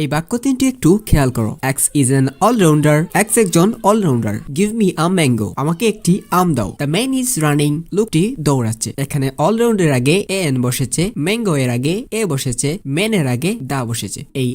এই বাক্য তিনটি একটু খেয়াল করো। X is an allrounder, X একজন অলরাউন্ডার। গিভ মি আ ম্যাঙ্গো, আমাকে একটি আম দাও। দ্য ম্যান ইজ রানিং, লোকটি দৌড়াচ্ছে। এখানে অলরাউন্ডের আগে এন বসেছে, ম্যাঙ্গো এর আগে এ বসেছে, ম্যান এর আগে দা বসেছে। এই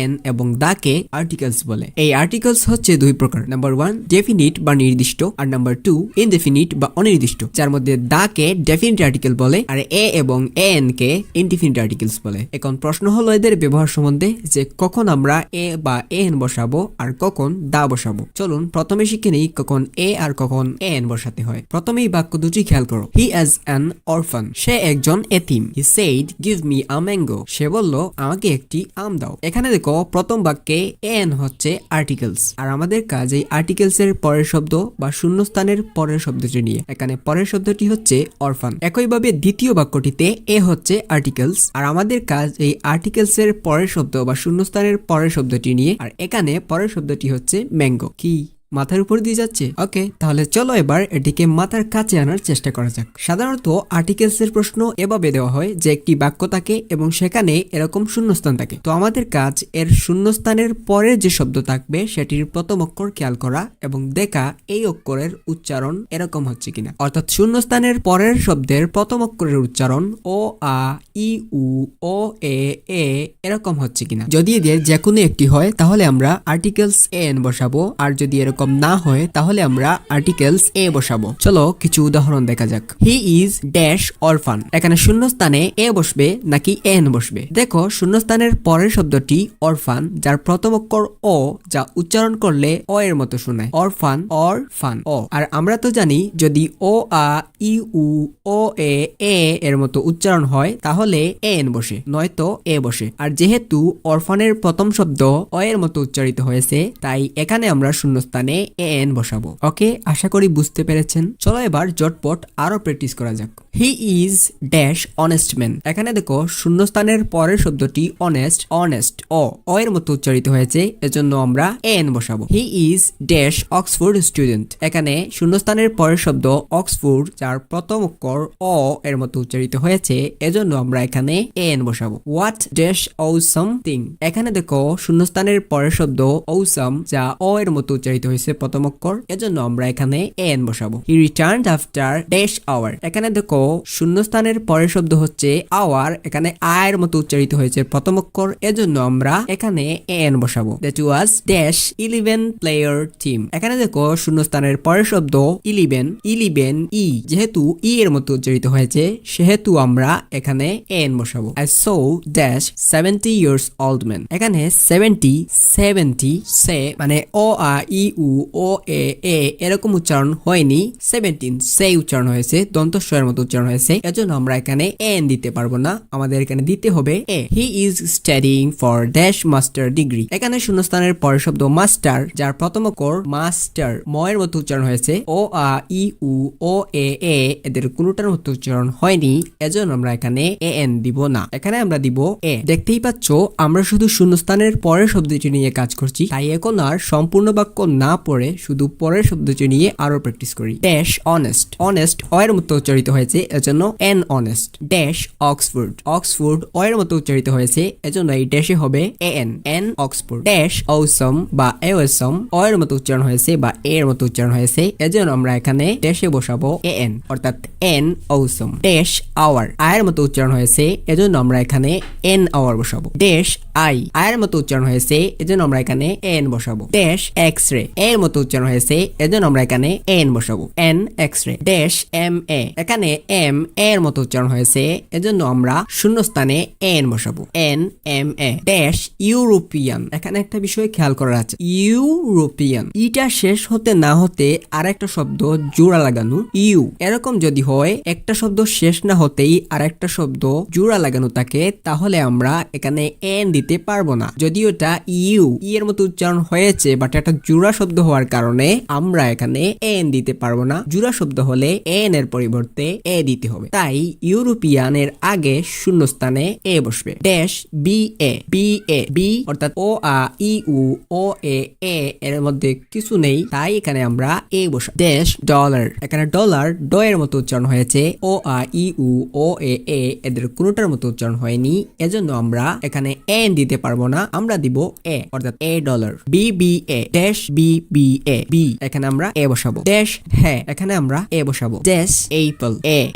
এন এবং দাকে আর্টিকেলস বলে। এই আর্টিকেলস হচ্ছে দুই প্রকার। নাম্বার 1 ডেফিনিট বা নির্দিষ্ট, আর নাম্বার 2 ইনডেফিনিট বা অনির্দিষ্ট, যার মধ্যে দাকে ডেফিনিট আর্টিকেল বলে আর এ এবং এন কে ইনডেফিনিট আর্টিকেলস বলে। এখন প্রশ্ন হলো এদের ব্যবহার সম্বন্ধে, যে কখন আমরা এ বা এন বসাবো আর কখন দা বসাবো। চলুন প্রথমে শিখে নেই কখন এ আর কখন এন বসাতে হয়। প্রথমেই বাক্য দুটি খেয়াল করো। হি ইজ অ্যান অরফান, সে একজন এতিম। He said give me a mango, সে বলল আমাকে একটি আম দাও। এখানে দেখো প্রথম বাক্যে এন হচ্ছে আর্টিকেলস, আর আমাদের কাজ এই আর্টিকেলস এর পরের শব্দ বা শূন্যস্থানের পরের শব্দটি নিয়ে। এখানে পরের শব্দটি হচ্ছে অরফান। একইভাবে দ্বিতীয় বাক্যটিতে এ হচ্ছে আর্টিকেলস, আর আমাদের কাজ এই আর্টিকেলস এর পরের শব্দ বা শূন্যস্থানের পরের শব্দটি নিয়ে। আর এখানে পরের শব্দটি হচ্ছে ম্যাঙ্গো। কি মাথার উপর দিয়ে যাচ্ছে? ওকে, তাহলে চলো এবার এটিকে মাথার কাছে আনার চেষ্টা করা যাক। সাধারণত আর্টিকেলস এর প্রশ্ন এভাবে দেওয়া হয় যে একটি বাক্য থাকে এবং সেখানে এরকম শূন্যস্থান থাকে। তো আমাদের কাজ এর শূন্যস্থানের পরের যে শব্দ থাকবে সেটির প্রথম অক্ষর খেয়াল করা এবং দেখা এই অক্ষরের উচ্চারণ এরকম হচ্ছে কিনা। অর্থাৎ শূন্যস্থানের পরের শব্দের প্রথম অক্ষরের উচ্চারণ ও আ ই উ ও এ এরকম হচ্ছে কিনা। যদি এদের যে কোনো একটি হয় তাহলে আমরা আর্টিকেলস এন বসাবো, আর যদি এরকম না হয় তাহলে আমরা আর্টিকেলস এ বসাবো। চলো কিছু উদাহরণ দেখা যাক। হি ইজ ড্যাশ অরফান, এখানে শূন্যস্থানে এ বসবে নাকি এন বসবে? দেখো শূন্যস্থানের পরের শব্দটি অরফান, যার প্রথম অক্ষর ও, যা উচ্চারণ করলে অ এর মতো শোনায়। অরফান, অরফান, ও। আর আমরা তো জানি যদি ও আ ই উ ও এ এর মতো উচ্চারণ হয় তাহলে এন বসে, নয়তো এ বসে। আর যেহেতু অরফানের প্রথম শব্দ অ এর মতো উচ্চারিত হয়েছে, তাই এখানে আমরা শূন্যস্থানে এন বসাবো। ওকে, আশা করি বুঝতে পেরেছেন। চলো এবার জটপট আরো প্র্যাকটিস করা যাক। He is dash honest man, এখানে দেখো শূন্যস্থানের পরের শব্দটি অনেস্ট, অনেস্ট অ এর মতো উচ্চারিত হয়েছে, এজন্য আমরা এন বসাবো। He is dash Oxford student, এখানে শূন্যস্থানের পরের শব্দ অক্সফোর্ড, যার প্রথম অক্ষর অ এর মতো উচ্চারিত হয়েছে, এজন্য আমরা এখানে এন বসাবো। হোয়াট ড্যাশ অসাম থিং, এখানে দেখো শূন্যস্থানের পরের শব্দ অসাম, যা অ এর মতো উচ্চারিত হয়েছে প্রথম অক্ষর, এজন্য আমরা এখানে এন বসাবো। হি রিটার্নড আফটার ড্যাশ আওয়ার, এখানে দেখো শূন্যস্থানের পরের শব্দ হচ্ছে আওয়ার, এখানে আ এর মতো উচ্চারিত হয়েছে প্রথম অক্ষর, এজন্য আমরা এখানে এন বসাবো। That was dash 11 player team, এখানে দেখো শূন্যস্থানের পরের শব্দ 11 ই, যেহেতু ই এর মতো উচ্চারিত হয়েছে সেহেতু আমরা এখানে এন বসাবো। I so dash 70 years old man, এখানে 70 সে মানে ও আ ই উ ও এ এরকম উচ্চারণ হয়নি, 17 সে উচ্চারণ হয়েছে, দন্তস্বরের মতো উচ্চারণ হয়েছে, এজন্য আমরা এখানে এন দিতে পারবো না, আমাদের এখানে দিতে হবে a. He is studying for dash master degree, এখানে শূন্যস্থানের পরের শব্দ মাস্টার, যার প্রথম অক্ষর মাস্টার ম এর মতো উচ্চারণ হয়েছে, ও আ ই উ ও এ এদের কোনোটার মতো উচ্চারণ হয়নি, এজন্য আমরা এখানে এ এন দিব না, এখানে আমরা দিব এ। দেখতেই পাচ্ছ আমরা শুধু শূন্যস্থানের পরের শব্দটি নিয়ে কাজ করছি, তাই এখন আর সম্পূর্ণ বাক্য না পড়ে শুধু পরের শব্দটি নিয়ে আরো প্র্যাকটিস করি। ড্যাশ অনেস্ট, অনেস্ট অ এর মতো উচ্চারিত হয়েছে, এজন্য an honest. Dash Oxford, Oxford অ এর মতো উচ্চারিত হয়েছে, এজন্য এই ড্যাশে হবে এন অক্সফোর্ড। ড্যাশ অসম বা এওসম অ এর মতো উচ্চারণ হয়েছে বা এ এর মতো উচ্চারণ হয়েছে, এজন্য আমরা এখানে ড্যাশে বসাবো এন, অর্থাৎ এন অসম। ড্যাশ আওয়ার আ এর মতো উচ্চারণ হয়েছে, এজন্য আমরা এখানে এন আওয়ার বসাবো। ড্যাশ আ এর মতো উচ্চারণ হয়েছে, এজন্য আমরা এখানে এন বসাবো। ড্যাশ এক্স-রে এর মতো উচ্চারণ হয়েছে, এজন্য আমরা এখানে এন বসাবো, N X-ray. Dash M A, এখানে এম এর মতো উচ্চারণ হয়েছে, এজন্য আমরা শূন্যস্থানে এন বসাবো, N M A. Dash European, এখানে একটা বিষয় খেয়াল করার আছে, ইউরোপিয়ান ইটা শেষ হতে না হতে আরেকটা শব্দ জোড়া লাগানো ইউ, এরকম যদি হয় একটা শব্দ শেষ না হতেই আরেকটা শব্দ জোড়া লাগানো থাকে, তাহলে আমরা এখানে এন দিতে পারবো না। যদিও এটা ইউ এর মতো উচ্চারণ হয়েছে, বাট একটা জোড়া শব্দ হওয়ার কারণে আমরা এখানে এন দিতে পারবো না। জোড়া শব্দ হলে এন এর পরিবর্তে এ দিতে হবে, তাই ইউরোপিয়ান এর আগে শূন্যস্থানে এ বসবে। ড্যাশ বি বি অর্থাৎ ও আ ই উ ও এ এর মধ্যে কিছু নেই, তাই এখানে আমরা এ বসাবো। ড্যাশ ডলার, এখানে ডলার ড এর মতো উচ্চারণ হয়েছে, ও আ ই উ ও এ এদের কোনোটার মতো উচ্চারণ হয়নি, এজন্য আমরা এখানে এন দিতে পারবো না, আমরা দিব এ, অর্থাৎ a dollar. BBA dash BBA B, এখানে আমরা এ বসাবো। ড্যাশ হ্যাঁ, এখানে আমরা এ বসাবো। ড্যাশ এপল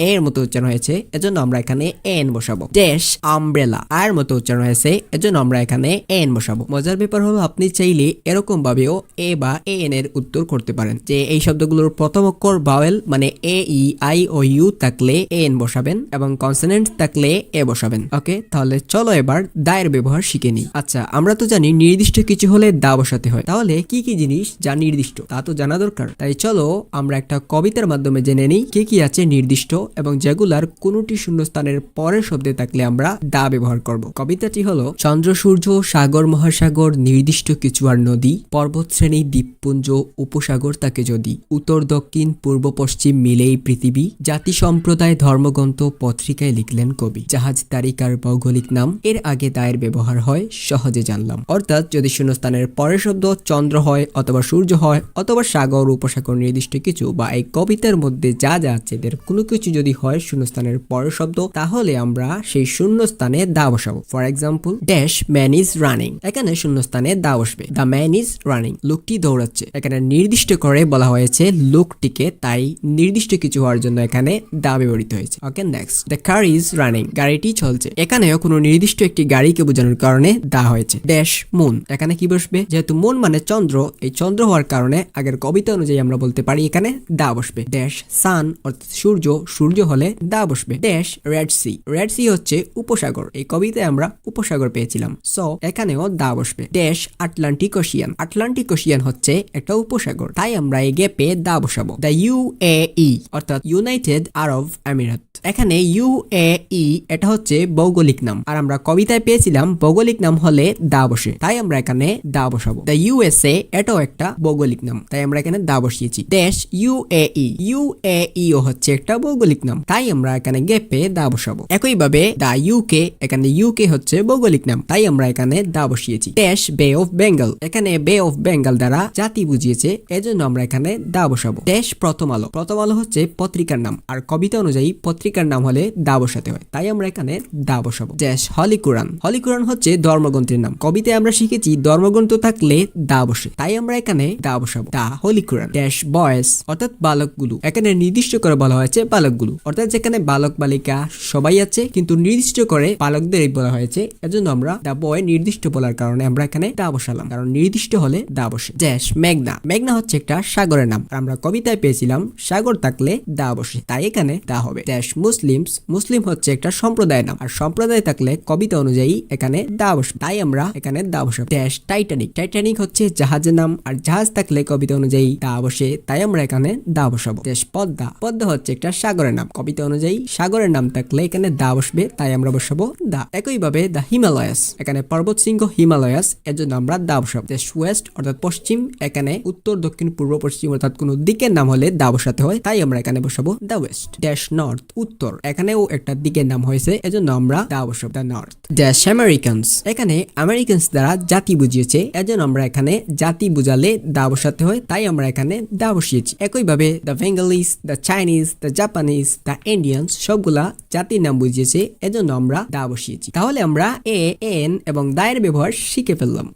এর মতো উচ্চারণ হয়েছে, এজন্য আমরা এখানে এন বসাবো। ড্যাশ আমব্রেলা আর মতো উচ্চারণ হয়েছে, এজন্য আমরা এখানে এন বসাবো। মজার ব্যাপার হলো আপনি চাইলে এরকম ভাবেও এ বা এন এর উত্তর করতে পারেন, যে এই শব্দগুলোর প্রথম অক্ষর ভাওয়েল মানে এ ই আই ও ইউ থাকলে এন বসাবেন এবং কনসোনেন্ট থাকলে এ বসাবেন। ওকে, তাহলে চলো এবার দায়ের ব্যবহার শিখে নিই। আচ্ছা, আমরা তো জানি নির্দিষ্ট কিছু হলে দা বসাতে হয়, তাহলে কি কি জিনিস যা নির্দিষ্ট তা তো জানা দরকার। তাই চলো আমরা একটা কবিতার মাধ্যমে জেনে নিই কি কি আছে নির্দিষ্ট এবং যেগুলার কোনটি শূন্যস্থানের পরের শব্দে থাকলে আমরা দা ব্যবহার করব। কবিতাটি হলো, চন্দ্র সূর্য সাগর মহাসাগর নির্দিষ্ট কিছু আর নদী, পর্বত শ্রেণী দ্বীপপুঞ্জ উপসাগর তাকে যদি, উত্তর দক্ষিণ পূর্ব পশ্চিম মিলেই পৃথিবী, জাতি সম্প্রদায় ধর্মগ্রন্থ পত্রিকায় লিখলেন কবি, জাহাজ তারিকার ভৌগোলিক নাম, এর আগে দায়ের ব্যবহার হয় সহজে জানলাম। অর্থাৎ যদি শূন্যস্থানের পরের শব্দ চন্দ্র হয় অথবা সূর্য হয় অথবা সাগর উপসাগর নির্দিষ্ট কিছু বা এই কবিতার মধ্যে যা যা আছে এদের কোনো কিছু যদি হয় শূন্যস্থানের পরের শব্দ, তাহলে আমরা সেই শূন্যস্থানে দা বসাবো। For example, dash man is running, এখানে শূন্যস্থানে দা বসবে। দ্য ম্যান ইজ রানিং, লোকটি দৌড়াচ্ছে। এখানে নির্দিষ্ট করে বলা হয়েছে লোকটিকে, তাই নির্দিষ্ট কিছু হওয়ার জন্য এখানে দা ব্যবহৃত হয়েছে। Okay, next, the car is running, গাড়িটি চলছে। এখানেও কোনো নির্দিষ্ট একটি গাড়িকে বোঝানোর কারণে দা হয়েছে। ড্যাশ মুন, এখানে কি বসবে? যেহেতু মুন মানে চন্দ্র, এই চন্দ্র হওয়ার কারণে আগের কবিতা অনুযায়ী আমরা বলতে পারি এখানে দা বসবে। ড্যাশ সান, অর্থাৎ সূর্য, সূর্য হলে দা বসবে। Dash Red Sea, Red Sea হচ্ছে উপসাগর, এই কবিতায় আমরা উপসাগর পেয়েছিলাম, সো এখানেও দা বসবে। Dash Atlantic Ocean, Atlantic Ocean হচ্ছে একটা উপসাগর, তাই আমরা এই গ্যাপে দা বসাবো। দ্য UAE, অর্থাৎ ইউনাইটেড আরব আমিরাত, এখানে UAE এটা হচ্ছে ভৌগোলিক নাম, আর আমরা কবিতায় পেয়েছিলাম ভৌগোলিক নাম হলে দা বসে, তাই আমরা এখানে দা বসাবো। দ্য USA এটাও একটা ভৌগোলিক নাম, তাই আমরা এখানে দা বসিয়েছি। ড্যাশ UAE, UAE ও হচ্ছে একটা ভৌগোলিক নাম, তাই আমরা এখানে গ্যাপে দা বসাবো। একইভাবে দা UK, এখানে UK হচ্ছে ভৌগোলিক নাম, তাই আমরা এখানে দা বসিয়েছি। ড্যাশ বে অফ বেঙ্গল, এখানে বে অফ বেঙ্গল দ্বারা জাতি বুঝিয়েছে, এজন্য আমরা এখানে দা বসাবো। ড্যাশ প্রথম আলো, প্রথম আলো হচ্ছে পত্রিকার নাম, আর কবিতা অনুযায়ী পত্রিকার নাম হলে দা বসাতে হয়, তাই আমরা এখানে দা বসাবো। ড্যাশ হলি কোরআন, হলি কোরআন হচ্ছে ধর্মগ্রন্থের নাম, কবিতায় আমরা শিখেছি ধর্মগ্রন্থ থাকলে দা বসে, তাই আমরা এখানে দা বসাবো। দা হলি কোরআন। ড্যাশ বয়েস, অর্থাৎ বালকগুলো, এখানে নির্দিষ্ট করে বলা হয়েছে বালকগুলো, অর্থাৎ যেখানে বালক বালিকা সবাই আছে কিন্তু নির্দিষ্ট করে বালকদের বলা হয়েছে, এজন্য আমরা দা বয় নির্দিষ্ট বলার কারণে আমরা এখানে দা বসালাম, কারণ নির্দিষ্ট হলে দা বসে। ড্যাশ মেঘনা, মেঘনা হচ্ছে একটা সাগরের নাম, আর আমরা কবিতায় পেয়েছিলাম সাগর থাকলে দা বসে, তাই এখানে দা হবে। ড্যাশ মুসলিমস, মুসলিম হচ্ছে একটা সম্প্রদায়ের নাম, আর সম্প্রদায় থাকলে কবিতা অনুযায়ী এখানে দা বসে, তাই আমরা এখানে দা বসাবো। ড্যাশ টাইটানিক, টাইটানিক হচ্ছে জাহাজের নাম, আর জাহাজ থাকলে কবিতা অনুযায়ী দা বসে, তাই আমরা এখানে দা বসাবো। ড্যাশ পদ্মা, পদ্মা হচ্ছে একটা সাগরের নাম, কবিতা অনুযায়ী সাগরের নাম থাকলে এখানে দা বসবে, তাই আমরা বসাবো দা। একইভাবে দা হিমালয়াস, এখানে পর্বত শৃঙ্গ হিমালয়াস, এর জন্য আমরা দা বসাবো। ড্যাশ ওয়েস্ট, অর্থাৎ পশ্চিম, এখানে উত্তর দক্ষিণ পূর্ব পশ্চিম অর্থাৎ কোন দিকের নাম হলে দা বসাতে হয়, তাই আমরা এখানে বসাবো দা ওয়েস্ট। ড্যাশ নর্থ, উত্তর, এখানেও একটা দিকের নাম হয়েছে, এজন্য আমরা দা বসাবো দা নর্থ। ড্যাশ আমেরিকানস, এখানে আমেরিকানস দ্বারা জাতি বুঝিয়েছে, এজন্য আমরা এখানে জাতি বুঝালে দা বসাতে হয়, তাই আমরা এখানে দা বসিয়েছি। একইভাবে the Bengalese, the Chinese, the Japanese, the Indians সবগুলা জাতির নাম বুঝিয়েছে, এজন্য আমরা দা বসিয়েছি। তাহলে আমরা এ এন এবং দায়ের ব্যবহার শিখে ফেললাম।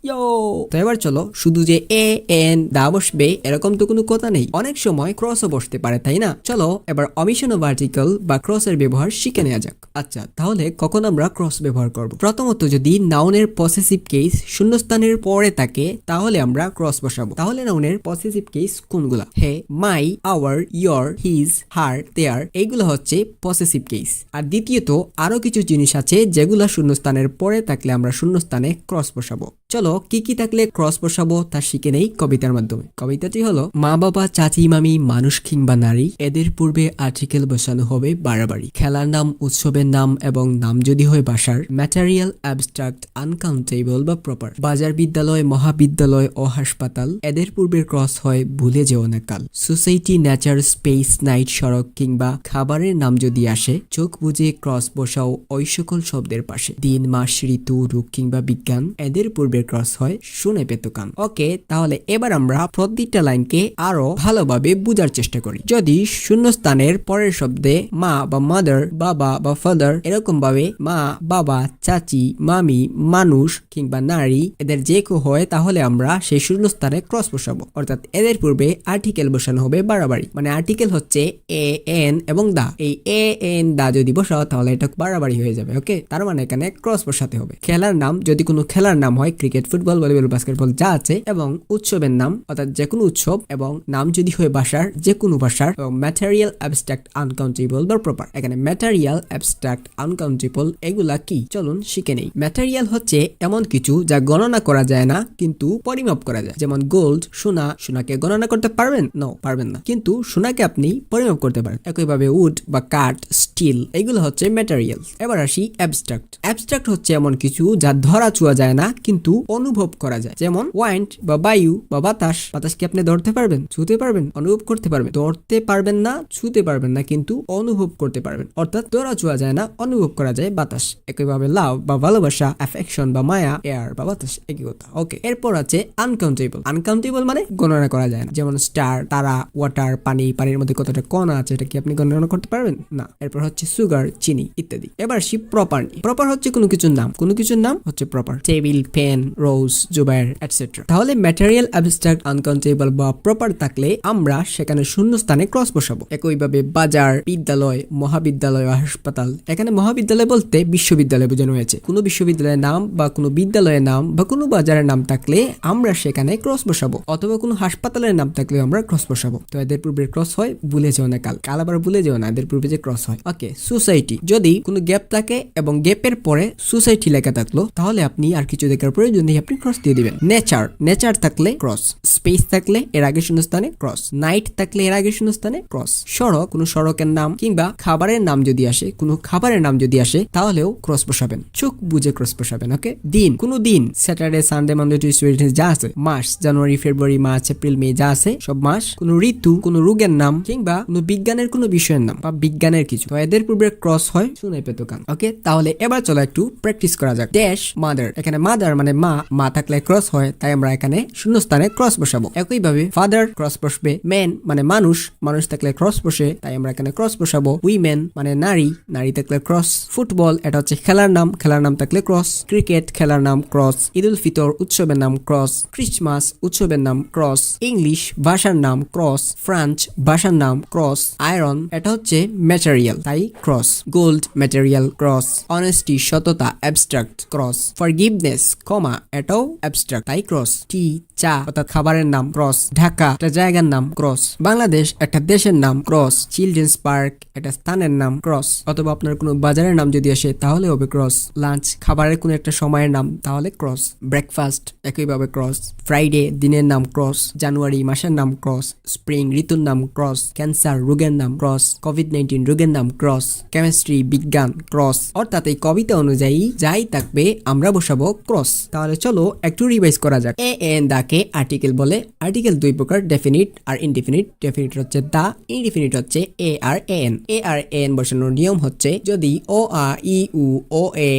তো এবার চলো, শুধু যে এ এন দা বসবে এরকম তো কোনো কথা নেই, অনেক সময় ক্রসও বসতে পারে, তাই না? চলো এবার অমিশন ও ভার্টিক্যাল বা ক্রসের ব্যবহার শিখে নেওয়া যাক। আচ্ছা, তাহলে কখন আমরা ক্রস ব্যবহার করব? প্রথমত যদি নাউনের পসেসিভ কেস শূন্যস্থানের পরে থাকে তাহলে আমরা ক্রস বসাবো। তাহলে নাউনের পসেসিভ কেস কোনগুলা? হে, মাই, আওয়ার, ইয়োর, হিজ, হার, দেয়ার, এইগুলো হচ্ছে পসেসিভ কেস। আর দ্বিতীয়ত আরো কিছু জিনিস আছে যেগুলা শূন্যস্থানের পরে থাকলে আমরা শূন্যস্থানে ক্রস বসাবো। চলো কি কি থাকলে ক্রস বসাবো তা শিখে নেই কবিতার মাধ্যমে। কবিতাটি হলো, মা বাবা চাচি মামি মানুষ কিংবা নারী, এদের পূর্বে আর্টিকেল বসানো হবে বাড়াবাড়ি। খেলার নাম, উৎসবের নাম এবং নাম যদি হয় বাসার, ম্যাটেরিয়াল, অ্যাবস্ট্রাক্ট, আনকাউন্টেবল বা প্রপার। বাজার, বিদ্যালয়, মহাবিদ্যালয় ও হাসপাতাল, এদের পূর্বের ক্রস হয় ভুলে যেও না কাল। সোসাইটি, নেচার, স্পেস, নাইট, সড়ক কিংবা খাবারের নাম যদি আসে, চোখ বুঝে ক্রস বসাও ওই সকল শব্দের পাশে। দিন, মাস, ঋতু, রূপ কিংবা বিজ্ঞান, এদের পূর্বের ক্রস হয় শুনে পেতো কান। ওকে, তাহলে এবার আমরা প্রতিটা লাইনকে আরো ভালোভাবে বুঝার চেষ্টা করি। যদি শূন্যস্থানের পরের শব্দে মা বা মাদার, বাবা বা ফাদার, এরকম ভাবে মা, বাবা, চাচি, মামি আমি, মানুষ কিংবা নারী এদের যে কেউ হয় তাহলে আমরা সেই শূন্যস্থানে ক্রস বসাবো। অর্থাৎ এদের পূর্বে আর্টিকেল বসানো হবে বাড়াবাড়ি। মানে আর্টিকেল হচ্ছে এ এন এবং দা। এই এ এন দা যদি বসাও তাহলে এটা বাড়াবাড়ি হয়ে যাবে। ওকে, তার মানে এখানে ক্রস বসাতে হবে। খেলার নাম, যদি কোনো খেলার নাম হয় ক্রিকেট, ফুটবল, ভলিবল, বাস্কেটবল যা আছে, এবং উৎসবের নাম অর্থাৎ যে কোনো উৎসব, এবং নাম যদি হয় ভাষার যে কোনো ভাষার, এবং ম্যাটেরিয়াল, অ্যাবস্ট্রাক্ট, আনকাউন্টেবল বা প্রপার। এখানে ম্যাটেরিয়াল, অ্যাবস্ট্রাক্ট, আনকাউন্টেবল এগুলা কি চলুন শিখে নেই। ম্যাটেরিয়াল হচ্ছে এমন কিছু যা গণনা করা যায় না কিন্তু পরিমাপ করা যায়। যেমন গোল্ড, সোনা। সোনাকে গণনা করতে পারবেন? নো, পারবেন না, কিন্তু সোনাকে আপনি পরিমাপ করতে পারেন। একইভাবে উড বা কাঠ, স্টিল এগুলো হচ্ছে ম্যাটেরিয়াল। এবার আসি অ্যাবস্ট্রাক্ট। অ্যাবস্ট্রাক্ট হচ্ছে এমন কিছু যা ধরা ছোঁয়া যায় না কিন্তু অনুভব করা যায়। যেমন ওয়াইন্ড বা বায়ু বা বাতাস। বাতাসকে আপনি ধরতে পারবেন, ছুঁতে পারবেন, অনুভব করতে পারবেন। ধরতে পারবেন না, ছুঁতে পারবেন না, কিন্তু অনুভব করতে পারবেন। অর্থাৎ ধরা ছোঁয়া যায় না, অনুভব করা যায় বাতাস। একইভাবে লাভ বা ভালোবাসা, অ্যাফেকশন বা মায়া, এয়ার বা বাতাস, একই কথা। ওকে, এরপর আছে আনকাউন্টেবল। আনকাউন্টেবল মানে গণনা করা যায় না। যেমন স্টার, তারা, ওয়াটার, পানি। পানির মধ্যে কতটা কণা আছে এটা কি আপনি গণনা করতে পারবেন? না। এরপর হচ্ছে সুগার, চিনি ইত্যাদি। এবার আসি প্রপার। প্রপার হচ্ছে কোনো কিছুর নাম। কোনো কিছুর নাম হচ্ছে প্রপার। টেবিল, পেন, রোজ, জুবায়ের এটসেট্রা। তাহলে ম্যাটেরিয়াল, অ্যাবস্ট্রাক্ট, আনকাউন্টেবল বা প্রপার থাকলে আমরা সেখানে শূন্য স্থানে ক্রস বসাবো। একইভাবে বাজার, বিদ্যালয়, মহাবিদ্যালয়, হাসপাতাল। এখানে মহাবিদ্যালয় বলতে বিশ্ববিদ্যালয় বোঝানো হয়েছে। কোনো বিশ্ববিদ্যালয়ের নাম বা কোনো বিদ্যালয়ের নাম বা কোনো বাজারের নাম থাকলে আমরা সেখানে ক্রস বসাবো, অথবা কোনো হাসপাতালের নাম থাকলে আমরা ক্রস বসাবো। তো এদের পূর্বে ক্রস হয়, ভুলে যাও না কাল আবার ভুলে যাও না এদের পূর্বে যে ক্রস হয়। ওকে, সোসাইটি। যদি কোনো গ্যাপ থাকে এবং গ্যাপের পরে সোসাইটি লেখা থাকলো তাহলে আপনি আর কিছু দেখার প্রয়োজন নেই, আপনি ক্রস দিয়ে দিবেন। নেচার, নেচার থাকলে ক্রস। স্পেস থাকলে এর আগে শূন্যস্থানে ক্রস। নাইট থাকলে এর আগে শূন্যস্থানে ক্রস। সড়ক, কোনো সড়কের নাম কিংবা খাবারের নাম যদি আসে, কোনো খাবারের নাম যদি আসে তাহলেও ক্রস বসাবেন। চোখ বুঝে ক্রস বসাবেন। ওকে, দিন, কোনো দিন, Saturday, Sunday, Monday, Tuesday, Wednesday যা আছে। মাস, জানুয়ারি, ফেব্রুয়ারি, মার্চ, এপ্রিল, মে যা আছে সব মাস। কোনো ঋতু, কোনো রোগের নাম কিংবা কোনো বিজ্ঞানের কোনো বিষয়ের নাম বা বিজ্ঞানের কিছু। তো এদের পূর্বে ক্রস হয়, শুনে পেতো কান। ওকে, তাহলে এবার চলো একটু প্র্যাকটিস করা যাক। Dash, mother. এখানে মাদার মানে মা, মা থাকলে ক্রস হয়, তাই আমরা এখানে শূন্যস্থানে ক্রস বসাবো। একইভাবে ফাদার ক্রস বসবে। ম্যান মানে মানুষ, মানুষ থাকলে ক্রস বসে, তাই আমরা এখানে ক্রস বসাবো। উইমেন মানে নারী, নারী থাকলে ক্রস। ফুটবল এটা হচ্ছে খেলার নাম, খেলার নাম থাকলে ক্রস। ক্রিকেট খেলার নাম ক্রস। ঈদ উল ফিতর উৎসবের নাম ক্রস। ক্রিসমাস উৎসবের নাম ক্রস। ইংলিশ ভাষার নাম ক্রস। ফ্রান্স ভাষার নাম ক্রস। আয়রন এটা হচ্ছে ম্যাটেরিয়াল, তাই cross. Gold material, cross. Honesty সততা, অ্যাবস্ট্রাক্ট, ক্রস। ফরগিভনেস কমা এটাও অ্যাবস্ট্রাক্ট, তাই ক্রস। টি চা অর্থাৎ খাবারের নাম ক্রস। ঢাকা একটা জায়গার নাম ক্রস। বাংলাদেশ একটা দেশের নাম ক্রস। চিলড্রেন্স পার্ক একটা স্থানের নাম ক্রস, অথবা আপনার কোনো বাজারের নাম যদি আসে তাহলে হবে ক্রস। লাঞ্চ খাবারের কোনো একটা সময়ের নাম তাহলে ক্রস। ব্রেকফাস্ট একইভাবে ক্রস। ফ্রাইডে দিনের নাম ক্রস। জানুয়ারি মাসের নাম ক্রস। স্প্রিং ঋতুর নাম ক্রস। ক্যান্সার রোগের নাম ক্রস। কোভিড-19 রোগের নাম ক্রস। কেমিস্ট্রি বিজ্ঞান ক্রস। অর্থাৎ এই কবিতা অনুযায়ী যাই থাকবে আমরা বসাবো ক্রস। তাহলে চলো একটু রিভাইজ করা যাক। এ এন দাকে আর্টিকেল বলে। আর্টিকেল দুই প্রকার, ডেফিনিট আর ইনডিফিনিট। ডেফিনিট হচ্ছে দা, ইনডিফিনিট হচ্ছে এ আর এন। এ আর এন বসানোর নিয়ম হচ্ছে যদি ও আ ই উ ও এ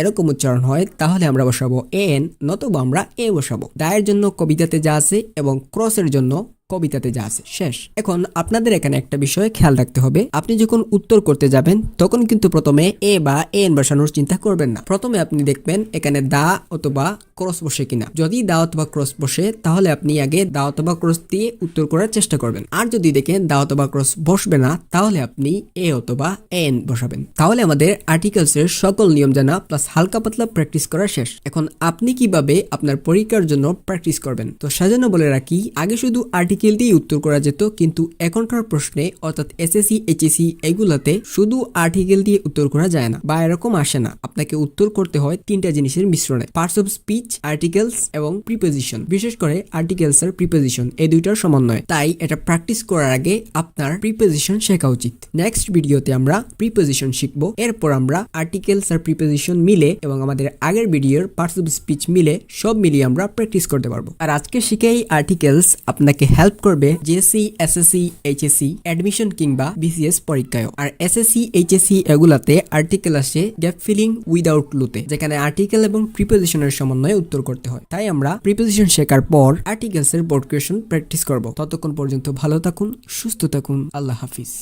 এরকম উচ্চারণ হয় তাহলে আমরা বসাবো এন, নতুবা আমরা এ বসাবো। দায়ের জন্য কবিতাতে যা আছে এবং ক্রসের জন্য কবিতাতে যা আছে শেষ। এখন আপনাদের এখানে একটা বিষয় খেয়াল রাখতে হবে, আপনি যখন উত্তর করতে যাবেন তখন কিন্তু প্রথমে এ বা এন বসানোর চিন্তা করবেন না। প্রথমে আপনি দেখবেন এখানে দা অথবা ক্রস বসে কিনা। যদি দা অথবা ক্রস বসে তাহলে আপনি আগে দা অথবা ক্রস দিয়ে উত্তর করার চেষ্টা করবেন। আর যদি দেখেন দা অথবা ক্রস বসবে না তাহলে আপনি এ অথবা এন বসাবেন। তাহলে আমাদের আর্টিকেলস এর সকল নিয়ম জানা প্লাস হালকা পাতলা প্র্যাকটিস করা শেষ। এখন আপনি কিভাবে আপনার পরীক্ষার জন্য প্র্যাকটিস করবেন? তো সাজানো বলে রাখি, আগে শুধু আর্টিকেল দিয়ে উত্তর করা যেত, কিন্তু এখনকার প্রশ্নে অর্থাৎ এসএসসি এইচএসসি এগুলাতে শুধু আর্টিকেল দিয়ে উত্তর করা যায় না বা এরকম আসে না। আপনাকে উত্তর করতে হয় তিনটা জিনিসের মিশ্রণে, পার্টস অফ স্পিচ, আর্টিকেলস এবং প্রিপোজিশন। বিশেষ করে আর্টিকেলস আর প্রিপোজিশন এই দুইটার সমন্বয়। তাই এটা প্র্যাকটিস করার আগে আপনার প্রিপোজিশন শেখা উচিত। নেক্সট ভিডিওতে আমরা প্রিপোজিশন শিখবো, এরপর আমরা আর্টিকেলস আর প্রিপোজিশন মিলে এবং আমাদের আগের ভিডিওর পার্টস অফ স্পিচ মিলে সব মিলিয়ে আমরা প্র্যাকটিস করতে পারবো। আর আজকে শিখেই আর্টিকেলস আপনাকে হেল্প করবে জিএসসি, এসএসসি, এইচএসসি অ্যাডমিশন কিংবা বিসিএস পরীক্ষায়। আর এসএসসি, এইচএসসি এগুলাতে আর্টিকেল আসে গ্যাপ ফিলিং উইদাউট ক্লুতে, যেখানে আর্টিকেল এবং প্রিপোজিশনের সমন্বয়ে উত্তর করতে হয়। তাই আমরা প্রিপোজিশন শেখার পর আর্টিকেলস এর বোর্ড কোয়েশ্চন প্র্যাকটিস করব। ততক্ষণ পর্যন্ত ভালো থাকুন, সুস্থ থাকুন, আল্লাহ হাফিজ।